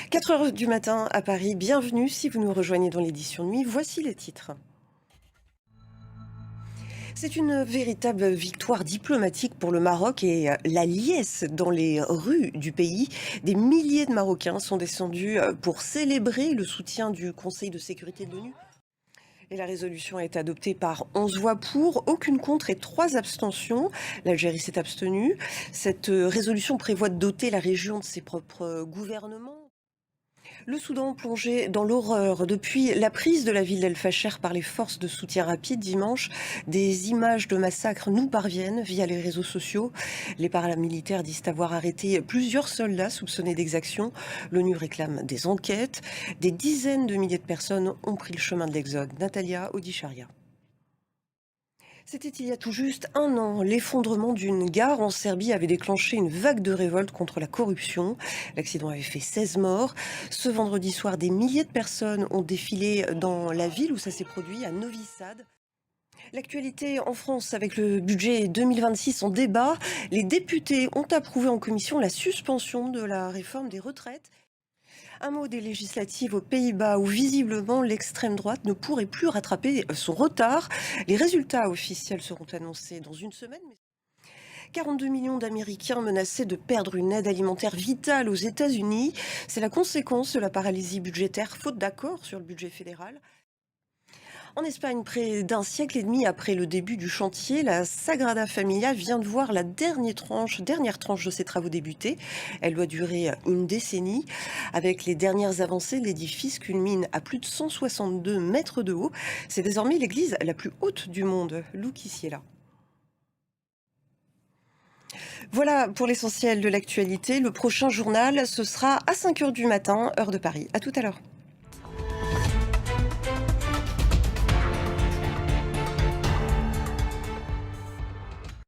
4 heures du matin à Paris, bienvenue si vous nous rejoignez dans l'édition nuit, voici les titres. C'est une véritable victoire diplomatique pour le Maroc et la liesse dans les rues du pays. Des milliers de Marocains sont descendus pour célébrer le soutien du Conseil de sécurité de l'ONU. Et la résolution a été adoptée par 11 voix pour, aucune contre et 3 abstentions. L'Algérie s'est abstenue. Cette résolution prévoit de doter la région de ses propres gouvernements. Le Soudan plongé dans l'horreur. Depuis la prise de la ville d'El Fasher par les forces de soutien rapide dimanche, des images de massacres nous parviennent via les réseaux sociaux. Les paramilitaires disent avoir arrêté plusieurs soldats soupçonnés d'exaction. L'ONU réclame des enquêtes. Des dizaines de milliers de personnes ont pris le chemin de l'exode. Natalia Odisharia. C'était il y a tout juste un an. L'effondrement d'une gare en Serbie avait déclenché une vague de révolte contre la corruption. L'accident avait fait 16 morts. Ce vendredi soir, des milliers de personnes ont défilé dans la ville où ça s'est produit, à Novi Sad. L'actualité en France avec le budget 2026 en débat. Les députés ont approuvé en commission la suspension de la réforme des retraites. Un mot des législatives aux Pays-Bas où visiblement l'extrême droite ne pourrait plus rattraper son retard. Les résultats officiels seront annoncés dans une semaine. 42 millions d'Américains menacés de perdre une aide alimentaire vitale aux États-Unis. C'est la conséquence de la paralysie budgétaire, faute d'accord sur le budget fédéral. En Espagne, près d'un siècle et demi après le début du chantier, la Sagrada Familia vient de voir la dernière tranche de ses travaux débutés. Elle doit durer une décennie. Avec les dernières avancées, l'édifice culmine à plus de 162 mètres de haut. C'est désormais l'église la plus haute du monde. Lou Kissiela. Voilà pour l'essentiel de l'actualité. Le prochain journal, ce sera à 5 heures du matin, heure de Paris. À tout à l'heure.